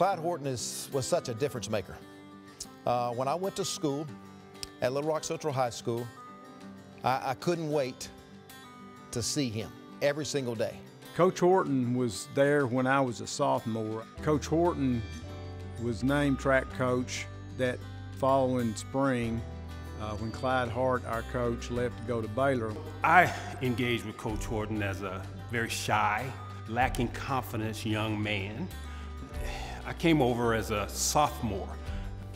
Clyde Horton was such a difference maker. When I went to school at Little Rock Central High School, I couldn't wait to see him every single day. Coach Horton was there when I was a sophomore. Coach Horton was named track coach that following spring when Clyde Hart, our coach, left to go to Baylor. I engaged with Coach Horton as a very shy, lacking confidence young man. I came over as a sophomore.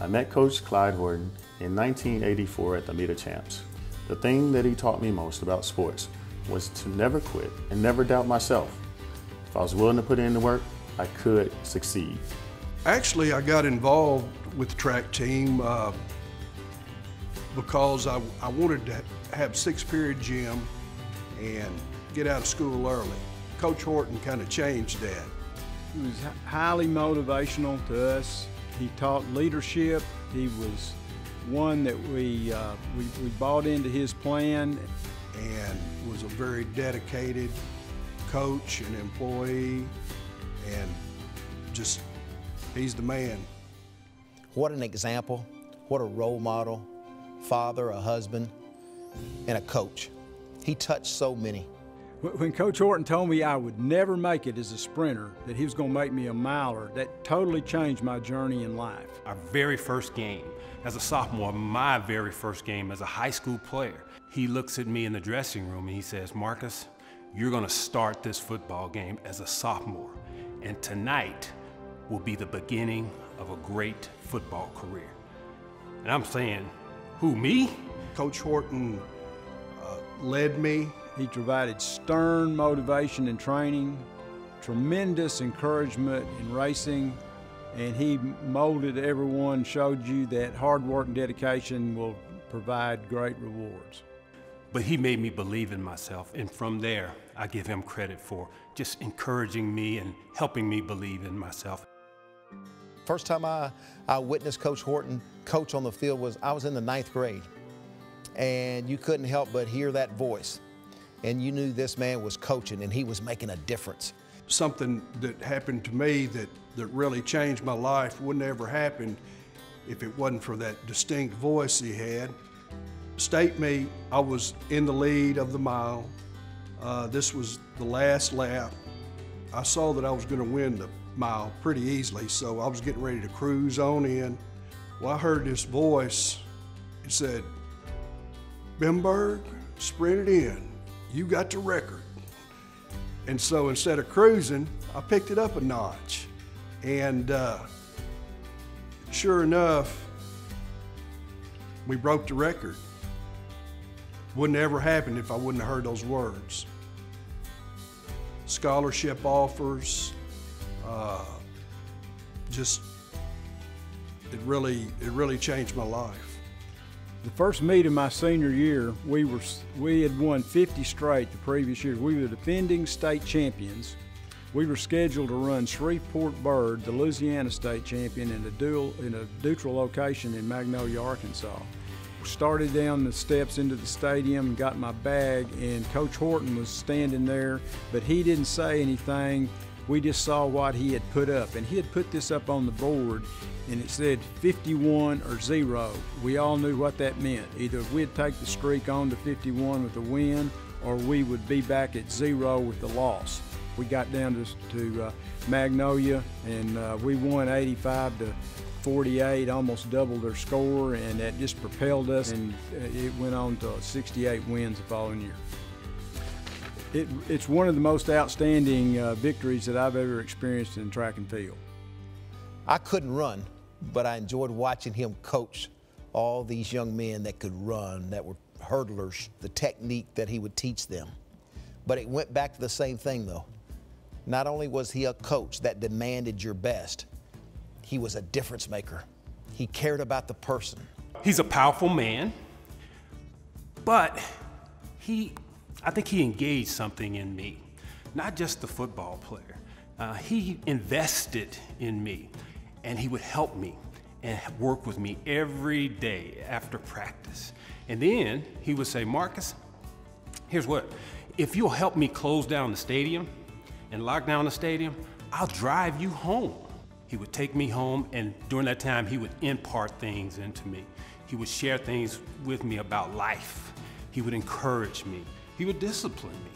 I met Coach Clyde Horton in 1984 at the Meet of Champs. The thing that he taught me most about sports was to never quit and never doubt myself. If I was willing to put in the work, I could succeed. Actually, I got involved with the track team because I wanted to have 6-period gym and get out of school early. Coach Horton kind of changed that. He was highly motivational to us. He taught leadership. He was one that we bought into his plan. And was a very dedicated coach and employee, and just, he's the man. What an example, what a role model, father, a husband, and a coach. He touched so many. When Coach Horton told me I would never make it as a sprinter, that he was going to make me a miler, that totally changed my journey in life. Our very first game as a sophomore, my very first game as a high school player, he looks at me in the dressing room and he says, "Marcus, you're going to start this football game as a sophomore, and tonight will be the beginning of a great football career." And I'm saying, who, me? Coach Horton led me. He provided stern motivation and training, tremendous encouragement in racing, and he molded everyone, showed you that hard work and dedication will provide great rewards. But he made me believe in myself, and from there, I give him credit for just encouraging me and helping me believe in myself. First time I witnessed Coach Horton coach on the field was I was in the 9th grade, and you couldn't help but hear that voice. And you knew this man was coaching and he was making a difference. Something that happened to me that really changed my life wouldn't have ever happened if it wasn't for that distinct voice he had. State meet, I was in the lead of the mile. This was the last lap. I saw that I was going to win the mile pretty easily, so I was getting ready to cruise on in. Well, I heard this voice. It said, "Bimberg, sprint it in. You got the record." And so instead of cruising, I picked it up a notch. And sure enough, we broke the record. Wouldn't have ever happened if I wouldn't have heard those words. Scholarship offers, it really changed my life. The first meet of my senior year, we had won 50 straight the previous year. We were the defending state champions. We were scheduled to run Shreveport Bird, the Louisiana state champion, in a neutral location in Magnolia, Arkansas. Started down the steps into the stadium, got my bag, and Coach Horton was standing there, but he didn't say anything. We just saw what he had put up, and he had put this up on the board, and it said 51 or 0. We all knew what that meant. Either we'd take the streak on to 51 with a win, or we would be back at 0 with the loss. We got down to Magnolia, and we won 85-48, almost doubled their score, and that just propelled us, and it went on to 68 wins the following year. It's one of the most outstanding victories that I've ever experienced in track and field. I couldn't run, but I enjoyed watching him coach all these young men that could run, that were hurdlers, the technique that he would teach them. But it went back to the same thing though. Not only was he a coach that demanded your best, he was a difference maker. He cared about the person. He's a powerful man, but I think he engaged something in me, not just the football player. He invested in me, and he would help me and work with me every day after practice. And then he would say, "Marcus, here's what, if you'll help me close down the stadium and lock down the stadium, I'll drive you home." He would take me home, and during that time, he would impart things into me. He would share things with me about life. He would encourage me. He would discipline me.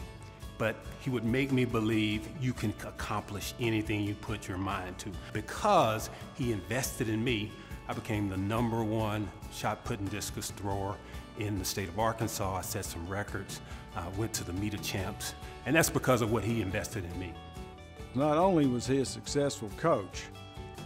But he would make me believe you can accomplish anything you put your mind to. Because he invested in me, I became the #1 shot put and discus thrower in the state of Arkansas. I set some records, went to the meet of champs, and that's because of what he invested in me. Not only was he a successful coach,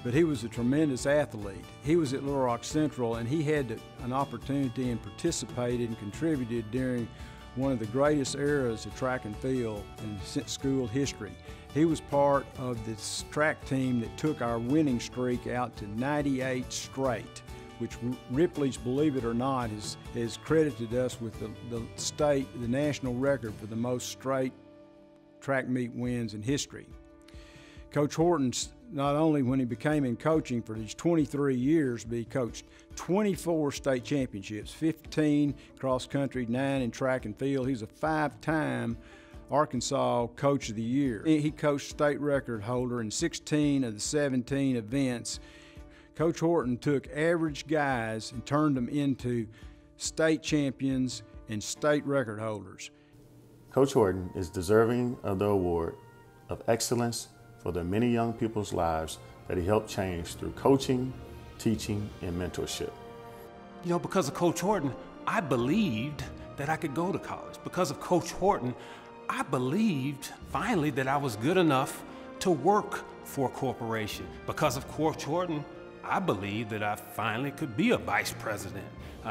but he was a tremendous athlete. He was at Little Rock Central, and he had an opportunity and participated and contributed during one of the greatest eras of track and field in school history. He was part of this track team that took our winning streak out to 98 straight, which Ripley's, believe it or not, has credited us with the national record for the most straight track meet wins in history. Coach Horton's, not only when he became in coaching for these 23 years, but he coached 24 state championships, 15 cross country, 9 in track and field. He's a 5-time Arkansas Coach of the Year. He coached state record holder in 16 of the 17 events. Coach Horton took average guys and turned them into state champions and state record holders. Coach Horton is deserving of the award of excellence for the many young people's lives that he helped change through coaching, teaching, and mentorship. You know, because of Coach Horton, I believed that I could go to college. Because of Coach Horton, I believed finally that I was good enough to work for a corporation. Because of Coach Horton, I believed that I finally could be a vice president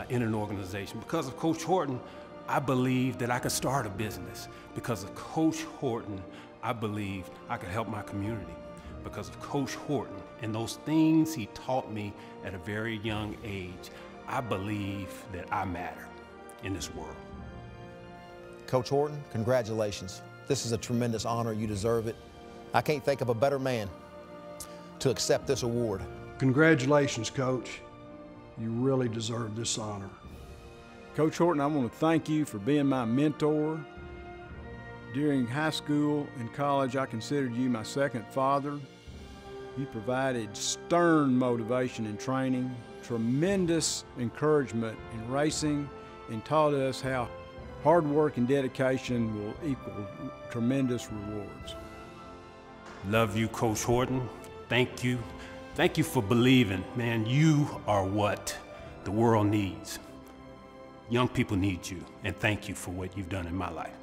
in an organization. Because of Coach Horton, I believed that I could start a business. Because of Coach Horton, I believed I could help my community. Because of Coach Horton and those things he taught me at a very young age, I believe that I matter in this world. Coach Horton, congratulations. This is a tremendous honor. You deserve it. I can't think of a better man to accept this award. Congratulations, Coach. You really deserve this honor. Coach Horton, I want to thank you for being my mentor. During high school and college, I considered you my second father. You provided stern motivation and training, tremendous encouragement in racing, and taught us how hard work and dedication will equal tremendous rewards. Love you, Coach Horton. Thank you. Thank you for believing. Man, you are what the world needs. Young people need you, and thank you for what you've done in my life.